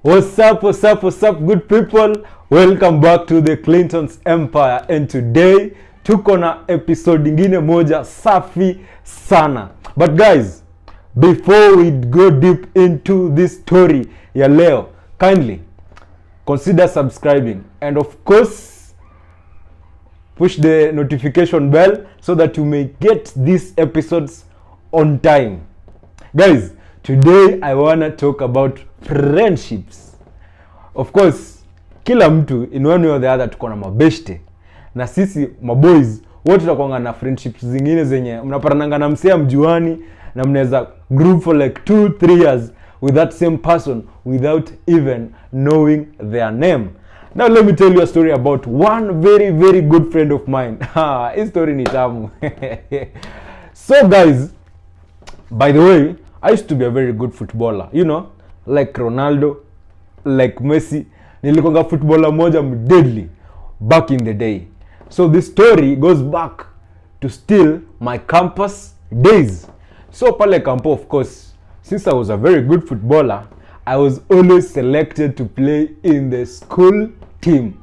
What's up, good people? Welcome back to the Clinton's Empire, and today tuko na episode ingine moja safi sana. But guys, before we go deep into this story ya leo, kindly consider subscribing and of course push the notification bell so that you may get these episodes on time. Guys, today I wanna talk about friendships. Of course, kila mtu in one way or the other tuko na mabeshte. Na sisi maboys wote tunakuanga na friendships zingine zenye mnapatananga na msea mjuani na mnaweza group for like 2-3 years with that same person without even knowing their name. Now let me tell you a story about one very good friend of mine. His story ni tamu. So guys, by the way, I used to be a very good footballer, you know, like Ronaldo, like Messi. Nilikonga footballer moja deadly back in the day. So this story goes back to still my campus days. So pale campo, of course, since I was a very good footballer, I was always selected to play in the school team.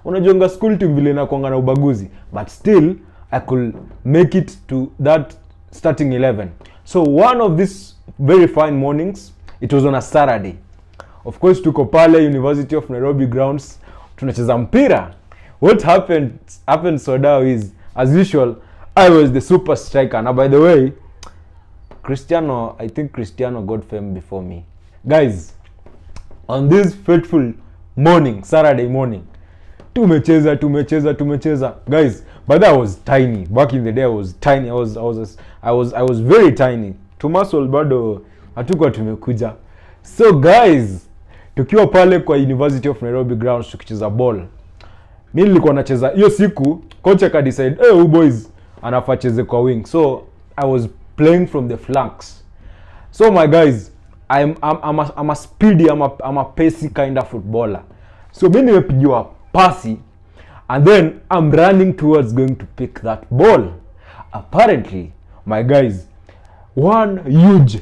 Unajonga school team vile inakuanga na ubaguzi, but still I could make it to that starting 11. So one of these very fine mornings, it was on a Saturday. Of course, tuko pale University of Nairobi grounds, tunacheza mpira. What happened so now is, as usual, I was the super striker. Now, by the way, I think Cristiano got fame before me. Guys, on this fateful morning, Saturday morning, tumecheza. Guys, but I was tiny. Back in the day, I was tiny. I was very tiny. Tumasol bado hatukuwa tumekuja. So guys, tukiwa pale kwa University of Nairobi grounds tukicheza ball. Mimi nilikuwa nacheza hiyo siku, coach akadecide, "Hey, boys, anafaa cheze kwa wing." So I was playing from the flanks. So my guys, I'm a speedy, I'm a pacey kind of footballer. So mimi nimepigiwa pasi and then I'm running towards going to pick that ball. Apparently, my guys, one huge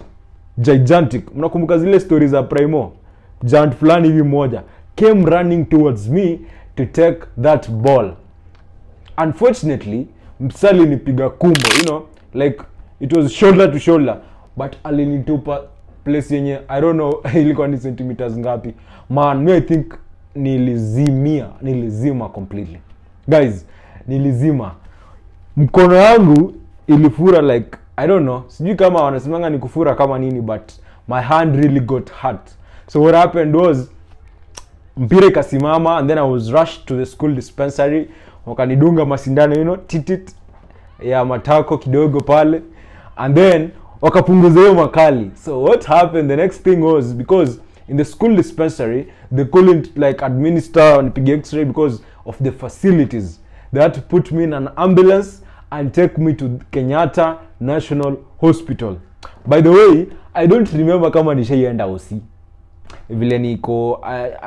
gigantic, mnakumbuka zile stories za Primo, giant fulani hivi moja came running towards me to take that ball. Unfortunately, msali nipiga kumbo, you know, like it was shoulder to shoulder, but alinitupa place yenye I don't know ilikuwa ni centimeters ngapi. Man, me I think nilizima completely. Guys, nilizima. Mkono yangu ilifura like I don't know, sijui kama wanasemanga ni kufura kama nini, but my hand really got hurt. So what happened was, mpira ikasimama and then I was rushed to the school dispensary. Wakanidunga masindano, you know, titit ya matako kidogo pale, and then wakapunguza hiyo makali. So what happened the next thing was, because in the school dispensary they couldn't like administer and pig x-ray because of the facilities. They had to put me in an ambulance and take me to Kenyatta National Hospital. By the way, I don't remember kama nishaienda OC. Vile niko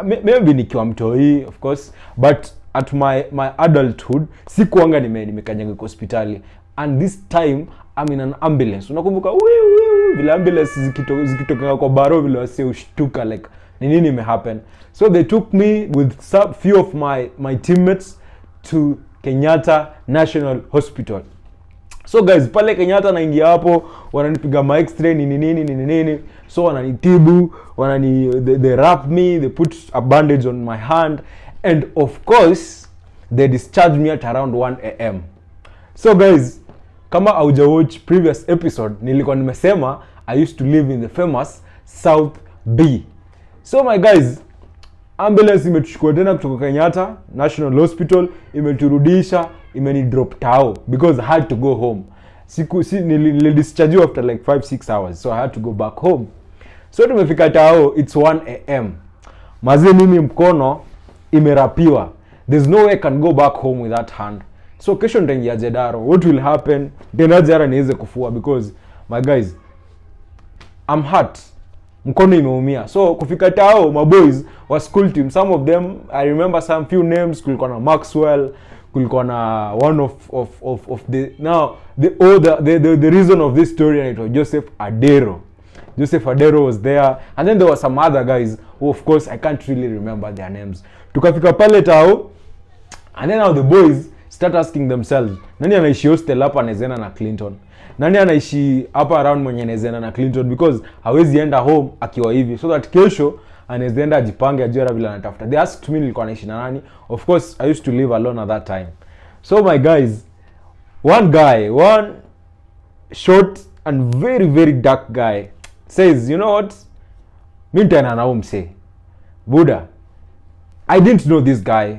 maybe nikiwa mtoi, of course, but at my adulthood sikuanga nimekanyaga kwa hospitali, and this time I'm in an ambulance. Unakumbuka vile ambulance zikitoka kwa baro vile wase ushtuka like nini imehappen. So they took me with few of my teammates to Kenyatta National Hospital. So guys, pale Kenyatta naingia hapo, wananipiga ma x-ray nini. So wananitibu, they wrap me, they put a bandage on my hand, and of course they discharged me at around 1 a.m. So guys, kama hauja watch previous episode, nilikuwa nimesema I used to live in the famous South B. So my guys, ambulance imetuchukua tena kutoka Kenyatta National Hospital, imeturudisha, drop tao because I had to go home. Nilidischarge after like 5-6 hours, so I had to go back home. So tumefika tao, it's 1 a.m. Maze mimi mkono imerapiwa. There's no way I can go back home with that hand. So kesho nitaingia Jedaro. What will happen? Tena jara niweze kufua because my guys, I'm hurt. Mkono imeumia. So kufika tao, my boys wa school team, some of them I remember some few names. Kulikuwa na Maxwell, kulikuwa na one of the now the reason of this story, and it was Joseph Adero was there, and then there were some other guys who of course I can't really remember their names. Tukafika pale tao, and then now the boys start asking themselves, nani anaishi hostel hapa anawezana na Clinton? Nani anaishi hapa around mwenye anawezana na Clinton? Because hawezi enda home akiwa hivi, so that kesho anaweza enda ajipange ajue vile anatafuta. They asked me nilikuwa naishi na nani. Of course I used to live alone at that time. So my guys, one short and very very dark guy says, you know what, mimi tena na umse Buddha, I didn't know this guy.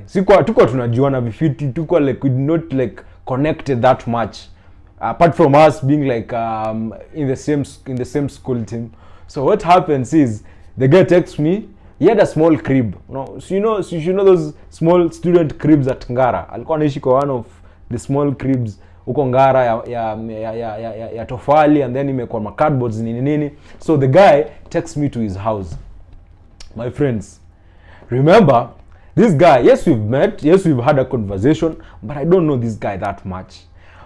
Tuko tunajuana vifiti, tuko like we did not like connected that much, apart from us being like in the same school team. So what happens is the guy texts me. He had a small crib, so you know those small student cribs at Ngara. Alikuwa anaishi kwa one of the small cribs uko Ngara ya tofali, and then imekuwa ma cardboards nini. So the guy texts me to his house. My friends, remember this guy, yes we've met, yes we've had a conversation, but I don't know this guy that much.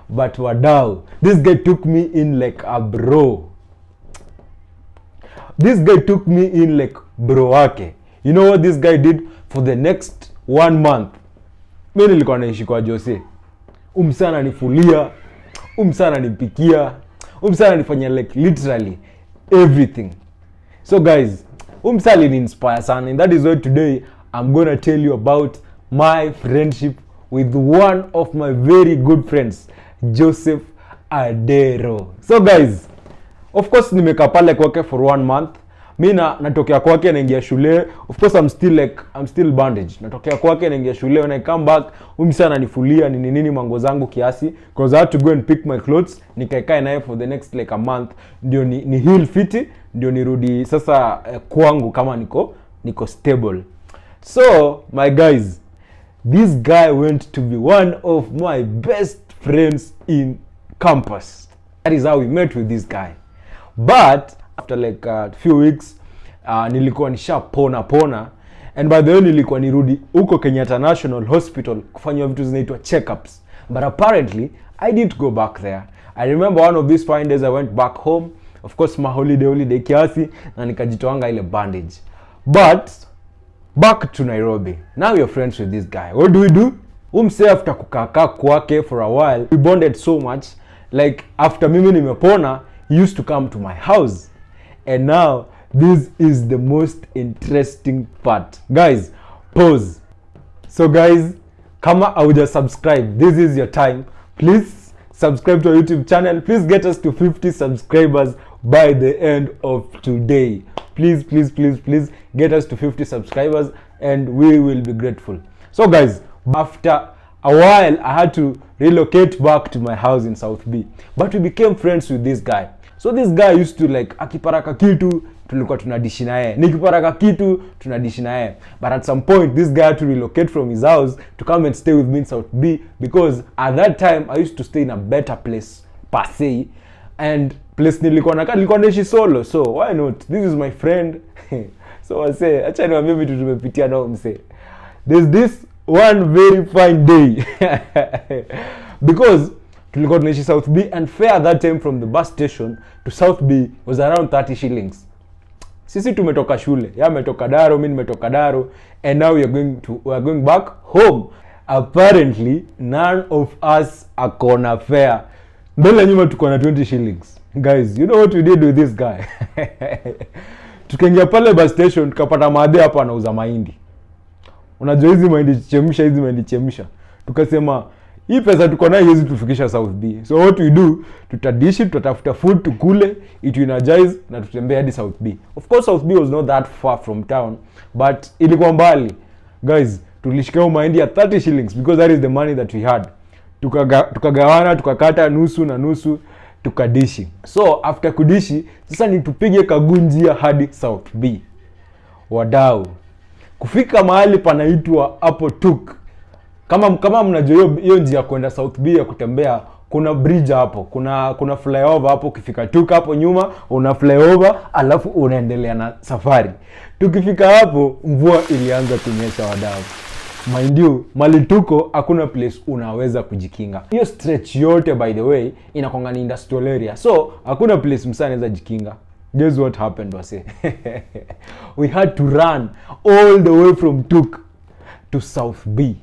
But wadau, this guy took me in like a bro. This guy took me in like bro wake. You know what this guy did for the next 1 month? Mimi nilikuwa naishi kwa Jose. Umsana nifulia, umsana nipikia, umsana nifanya like literally everything. So guys, umsali ni inspire sana, and that is why today I'm gonna tell you about my friendship with one of my very good friends, Joseph Adero. So guys, of course nimekaa pale kwake for 1 month. Mimi natokea kwake naingia shule. Of course I'm still bandaged. Natokea kwake naingia shule, when I come back umsana nifulia nini mango zangu kiasi, because I had to go and pick my clothes. Nikaikae naye for the next like a month ndio ni heal fiti, ndio nirudi sasa kwangu kama niko stable. So my guys, this guy went to be one of my best friends in campus. That is how we met with this guy. But after like a few weeks nilikuwa nishapona, and by the way nilikuwa nirudi huko Kenyatta National Hospital kufanywa vitu zinaitwa checkups. But apparently I didn't go back there. I remember one of these fine days I went back home, of course my holiday kiasi, na nikajitoanga ile bandage. But back to Nairobi. Now you're friends with this guy. What do? Umse after kukaa kwake for a while, we bonded so much. Like after mimi nimepona, he used to come to my house. And now this is the most interesting part. Guys, pause. So guys, kama hauja subscribe, this is your time. Please subscribe to our YouTube channel. Please get us to 50 subscribers by the end of today. Please get us to 50 subscribers and we will be grateful. So guys, after a while I had to relocate back to my house in South B, but we became friends with this guy. So this guy used to like akiparaka kitu tulikuwa tunadishi naye, nikiparaka kitu tunadishi naye. But at some point this guy had to relocate from his house to come and stay with me in South B, because at that time I used to stay in a better place per se, and place nilikuwa naishi solo, so why not, this is my friend. So I say acha niwaambie vitu tumepitia nao mse. There's this one very fine day because tulikuwa tunaishi South B, and fare that time from the bus station to South B was around 30 shillings. Sisi tumetoka shule, yeye ametoka Daro, mimi nimetoka Daro, and now we are going back home. Apparently none of us akona fare. Mbele nyuma tuko na 20 shillings. Guys, you know what we did with this guy? Tukaingia pale bus station, tukapata maadhi hapa anauza mahindi. Unajua hizi mahindi chemsha. Tukasema hii pesa tuko nayo hizi tufikisha South B. So what we do, tutadishi, tutafuta food tukule, itu energize na tutembea hadi South B. Of course South B was not that far from town, but ilikuwa mbali. Guys, tulishika mahindi ya 30 shillings because that is the money that we had. Tukagawana, tukakata nusu na nusu, tukadishi. So after kudishi, sasa ni tupige kagunjia hadi South B. Wadau, kufika mahali panaitwa hapo Tuk. Kama mnajua hiyo njia kwenda South B ya kutembea, kuna bridge hapo, kuna flyover hapo. Ukifika Tuk hapo nyuma una flyover, alafu unaendelea na safari. Tukifika hapo mvua ilianza kunyesha wadau. Mind you, mali tuko hakuna place unaweza kujikinga. Hiyo stretch yote by the way inakuanga ni industrial area, so hakuna place msana anaweza jikinga. Guess what happened, wase? We had to run all the way from Tuk to South B.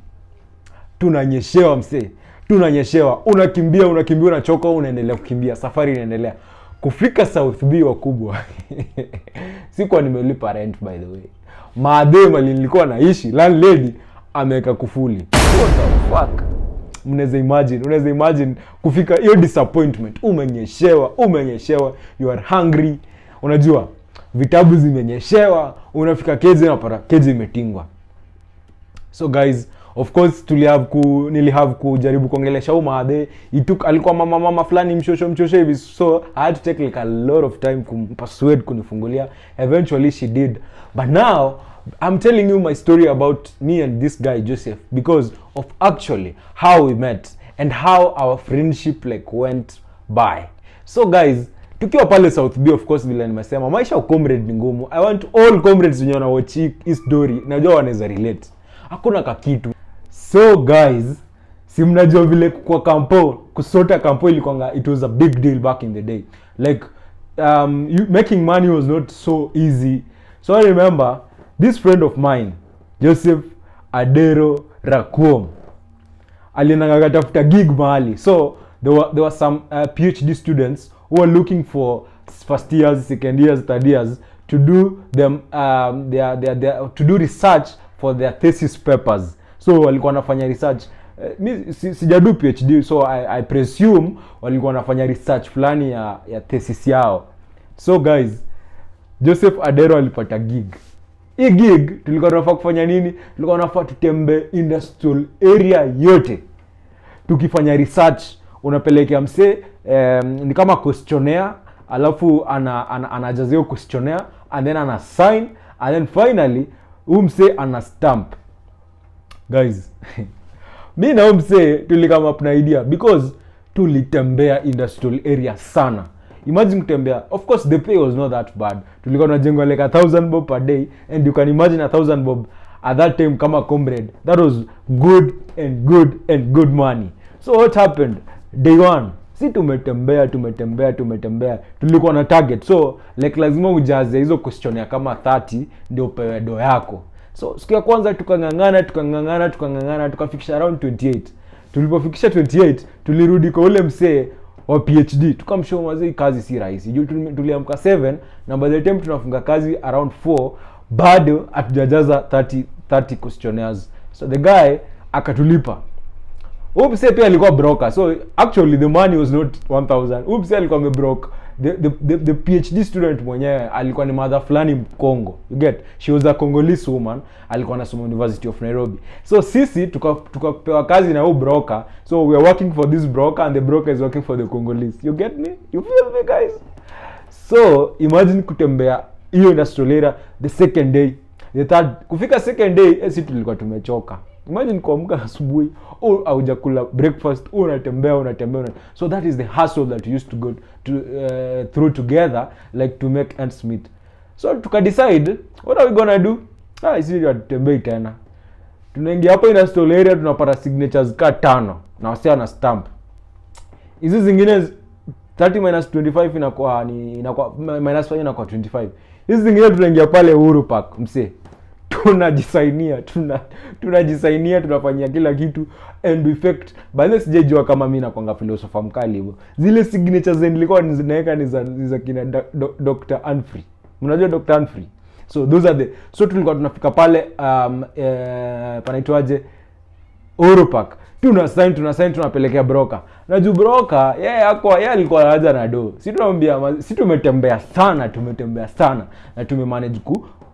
Tunanyeshewa mse, tunanyeshewa, unakimbia unachoka, unaendelea kukimbia, safari inaendelea kufika South B wakubwa. Sikuwa nimelipa rent by the way. Maadema nilikuwa naishi, landlady ameweka kufuli. What the fuck? Unaweza imagine kufika hiyo disappointment. Umenyeshewa, you are hungry. Unajua, vitabu zimenyeshewa, unafika keji na para keji imetingwa. So guys, of course nilihave kujaribu kuongelesha Maadhe. Alikuwa mama fulani mshosho hivi, so I had to take like a lot of time kumpersuade kunifungulia. Eventually she did. But now I'm telling you my story about me and this guy Joseph because of actually how we met and how our friendship like went by. So guys, tukiwa pale South B, of course vile nimesema, maisha ya comrade ni ngumu. I want all comrades wenye watch hii story, najua wanaweza relate. Hakuna kakitu. So guys, si mnajua vile kwa kampo, kusota kampo ilikuwa, it was a big deal back in the day. Like making money was not so easy. So I remember this friend of mine, Joseph Adero Rakuom, alinanga tafuta gig mahali. So there were some PhD students who were looking for first years, second years, third years to do them to do research for their thesis papers. So walikuwa wanafanya research. Mi sijadu PhD, so I presume walikuwa wanafanya research fulani ya thesis yao. So guys, Joseph Adero alipata gig. Hii gig tulikuwa tunafaa kufanya nini? Tulikuwa tunafaa tutembe industrial area yote tukifanya research. Unapelekea mse ni kama questionnaire, alafu anajazia questionnaire and then ana sign and then finally mse ana stamp. Guys, mimi na mse tulikama up na idea because tulitembea industrial area sana. Imagine kutembea, of course the pay was not that bad. Tulikuwa tunajengwa like 1,000 bob per day, and you can imagine 1,000 bob at that time kama comrade, that was good money. So what happened? Day one, si tumetembea, tulikuwa na target. So like lazima ujaze hizo questionnaire kama 30 ndio upewe do yako. So siku ya kwanza tukangangana tukafikisha around 28. Tulipofikisha 28, tulirudi kwa ule msee wa PhD, tukamshow mazee kazi si rahisi. Tuliamka 7 na by the time tunafunga kazi around 4, bado hatujajaza 30 questionnaires. So the guy akatulipa. Upse pia alikuwa broker. So actually the money was not 1,000. Upse alikuwa amebroke. The PhD student mwenyewe alikuwa ni mother fulani Mkongo. You get? She was a Congolese woman. Alikuwa anasoma University of Nairobi. So sisi tukapewa kazi na huyo broker. So we are working for this broker and the broker is working for the Congolese. You get me? You feel me guys? So imagine kutembea hiyo industrial area the second day, the third. Kufika second day sisi tulikuwa tumechoka. Imagine kuamka asubuhi au hujakula breakfast, unatembea. So that is the hustle that we used to go through together, like to make ends meet. So tuka decide, what are we gonna do? Sisi tutembea tena. Tunaingia hapa industrial area, tunapata signatures ka 5 na wasi ana stamp. Hizi zingine 30 minus 25 inakuwa minus 5 inakuwa 25. Hizi zingine tunaingia pale Uhuru Park mse. Tunajisainia, tunafanyia kila kitu, and effect by the sijejua kama mimi nakwanga philosopher mkali hivyo. Zile signatures nilikuwa zinaweka ni za kina Dr. Anfrey. Mnajua Dr. Anfrey? So those are so tulikuwa tunafika pale panaitwaje Uhuru Park. Tunasign tunapelekea broker. Na juu broker yeye alikuwa haja na do. Si tumetembea sana na tumemanage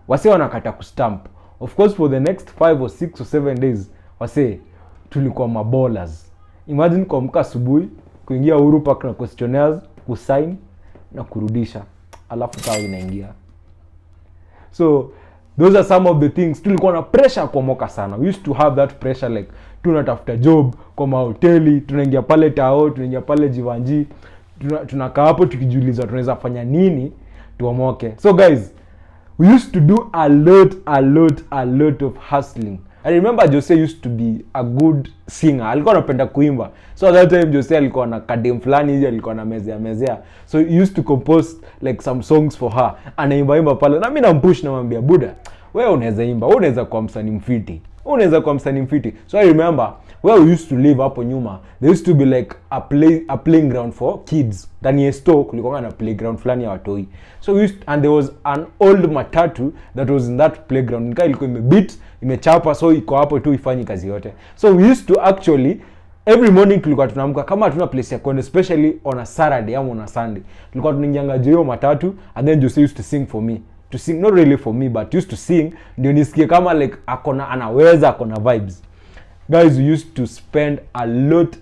wase wanakata kustamp. Of course for the next 5 or 6 or 7 days wase tulikuwa mabolas. Imagine kuamka asubuhi, kuingia Uhuru Park na questionnaires, kusign na kurudisha, alafu kawa inaingia. So those are some of the things. Tulikuwa na pressure kwa moka sana. We used to have that pressure, like tunatafuta job kwa mahoteli, tunaingia pale Tao, tunaingia pale Jivanji, tunakaa hapo tukijiuliza tunaweza fanya nini tuamoke. So guys, we used to do a lot of hustling. I remember Jose used to be a good singer. Alikuwa anapenda kuimba. So at that time Jose alikuwa na kadem fulani hivi, alikuwa na mezea. So he used to compose like some songs for her. Anaimba pale. Na mimi nampush na mwambia, Buda, wewe unaweza imba, wewe unaweza kuwa msanii mfiti. So I remember where we used to live hapo nyuma, there used to be like a playing ground for kids. Ndani ya store kulikuwa na playground fulani ya watoi. So and there was an old matatu that was in that playground. Nika ilikuwa imechapa, so iko hapo tu ifanyi kazi yote. So we used to actually every morning tulikuwa tunaamka, kama hatuna place ya kwenda, especially on a Saturday ama on a Sunday, tulikuwa tunaingianga hiyo matatu, and then Jose used to sing for me. To sing, not really for me, but used to sing ndio nisikie kama like akona vibes. Guys, we used to spend a lot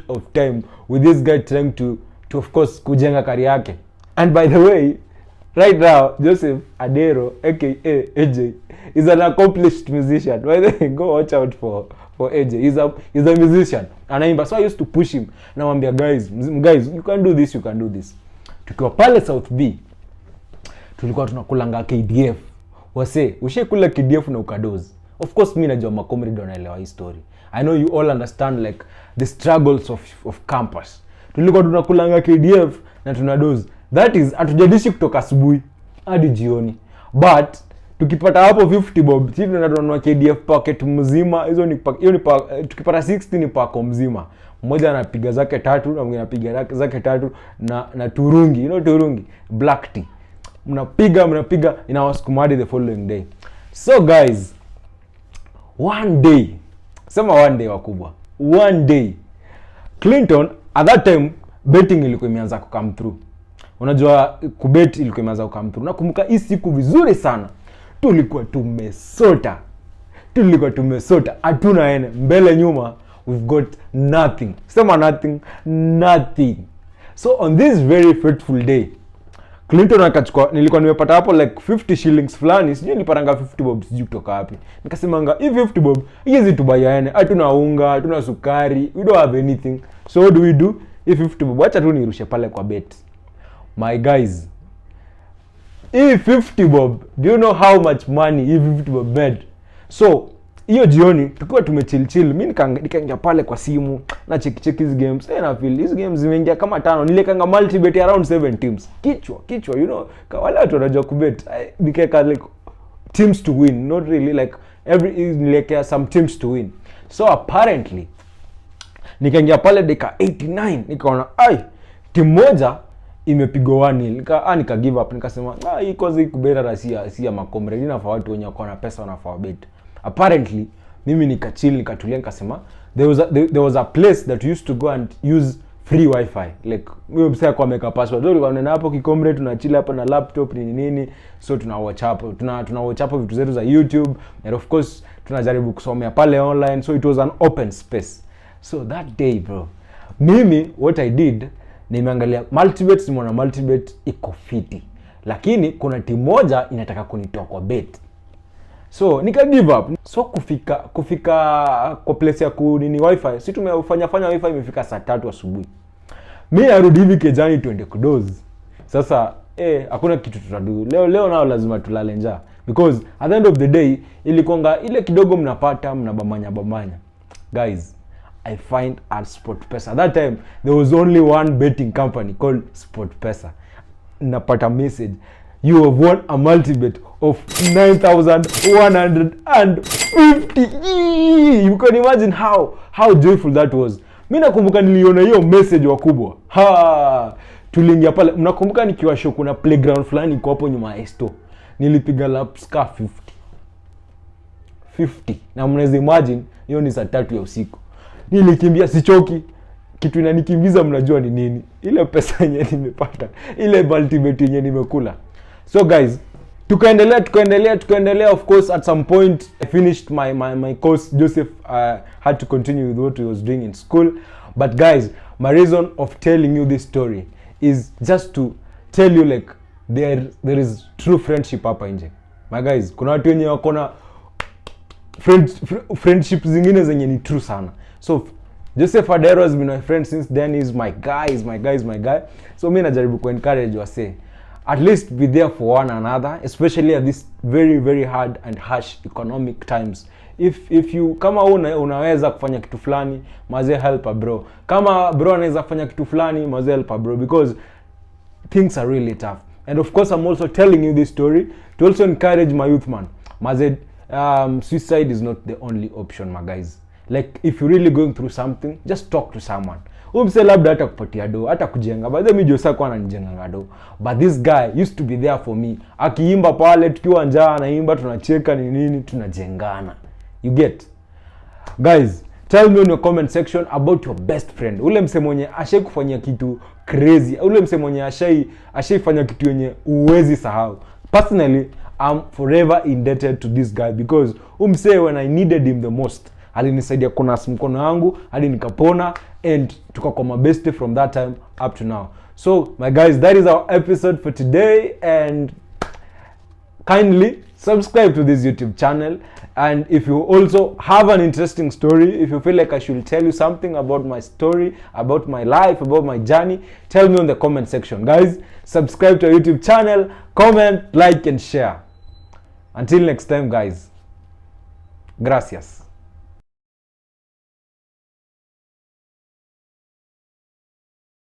of time with this guy trying to of course kujenga career yake. And by the way, right now Joseph Adero aka AJ is an accomplished musician. By the way, go watch out for AJ. He's a musician. Anaimba. So I used to push him. Namwambia, guys, you can do this. Tukiwa pale South B, tulikuwa tunakulanga KDF. Wase, ushekula KDF na ukadozi. Of course, mimi najua makomrade wanaelewa hii story. I know you all understand like the struggles of campus. Tulikuwa tunakulanga KDF na tunadozi. That is, hatujadishi kutoka asubuhi hadi jioni. But tukipata hapo 50 bob, sisi tunanunua KDF packet mzima. Tukipata 60 ni pako mzima. Mmoja anapiga zake 3 na mwingine anapiga zake 3 na turungi, turungi, black tea. Mnapiga inawasukuma hadi the following day. So guys, one day wakubwa, one day Clinton, at that time betting ilikuwa imeanza come through. Unajua kubet ilikuwa imeanza come through. Nakumbuka hii siku vizuri sana. Tulikuwa tumesota. Hatuna ene mbele nyuma, we've got nothing. Sema nothing. So on this very fateful day, Clinton akachukua, nilikuwa nimepata hapo like 50 shillings fulani, sijui niliparanga 50 bob sijui kutoka wapi. Nikasemanga, hii 50 bob hizi tubayane, hatuna unga, hatuna sukari, we don't have anything. So what do we do? Hii 50 bob acha tu nirushe pale kwa bet. My guys, hii 50 bob, do you know how much money hii 50 bob made? So hiyo jioni tukiwa tumechill, mimi nikaingia pale kwa simu na check hizi games. Na feel hizi games zimeingia kama 5. Nilikanga multi bet around 7 teams. Kichwa, kwa wale watu wanajua kubet. Nikeka like teams to win, not really like nilekea some teams to win. So apparently nikaingia pale dakika 89, nikaona timu moja imepigwa 1-0. Nika give up, nikasema hii kozi kubeta rasia makomrade na fa watu wenye wako na pesa wanafaa bet. Apparently mimi nikachill, nikatulia, nikasema there was a place that used to go and use free wifi, like wewe msaya kwa make password. Ndio unaona hapo kikomre, tunachill hapa na laptop nini, so tuna watch hapo vitu zetu za YouTube, and of course tunajaribu kusomea pale online. So it was an open space. So that day bro, mimi what I did, nimeangalia multibet, nimeona multibet iko fiti, lakini kuna timu moja inataka kunitoa kwa bet. So nika give up. So kufika kwa place ya kunini wifi, si tumefanya wifi imefika saa 3 asubuhi. Mimi narudi hivi kejani tuende kudozi. Sasa hakuna kitu tutadu. Leo nao lazima tulale njaa, because at the end of the day ilikonga ile kidogo mnapata mnabamanya. Guys, I find at SportPesa. At that time there was only one betting company called SportPesa. Napata message, you have won a multi-bet of 9,150. You can imagine how joyful that was. Mimi nakumbuka niliona hiyo message wakubwa. Tuliingia pale. Mnakumbuka nikiwa show kuna playground fulani iko hapo nyuma ya store. Nilipiga laps ka 50. Na mnaweza imagine hiyo ni saa 3 ya usiku. Nilikimbia sichoki. Kitu inanikimbiza mnajua ni nini? Ile pesa yenyewe nimepata. Ile multi-bet yenyewe nimekula. So guys, tukaendelea. Of course, at some point I finished my course. Joseph had to continue with what he was doing in school. But guys, my reason of telling you this story is just to tell you like there is true friendship hapa nje. My guys, kuna watu wenye wako na friendship zingine zenye ni true sana. So Joseph Adero has been my friend since then. He's my guy. So mimi najaribu ku encourage wase. at least be there for one another, especially at this very very hard and harsh economic times. If you kama unaweza kufanya kitu fulani, mazee help a bro. Kama bro anaweza kufanya kitu fulani, mazee help a bro, because things are really tough. And of course I'm also telling you this story to also encourage my youth, man. Mazee, suicide is not the only option, my guys. Like if you're really going through something, just talk to someone. Umse labda hata kupatia do, hata kujenga. By the way, Josa kwa ananijenga do. But this guy used to be there for me. Akiimba pale tukiwa njaa, anaimba, tunacheka ni nini, tunajengana. You get? Guys, tell me in your comment section about your best friend. Ule mse mwenye ashai kufanyia kitu crazy. Ule mse mwenye ashai fanya kitu yenye uwezi sahau. Personally, I'm forever indebted to this guy because umse when I needed him the most, alinisaidia kuna mkono wangu hadi nikapona, and tukakuwa mabeste from that time up to now. So my guys, that is our episode for today, and kindly subscribe to this YouTube channel. And if you also have an interesting story, if you feel like I should tell you something about my story, about my life, about my journey, tell me in the comment section. Guys, subscribe to our YouTube channel, comment, like and share. Until next time, guys. Gracias.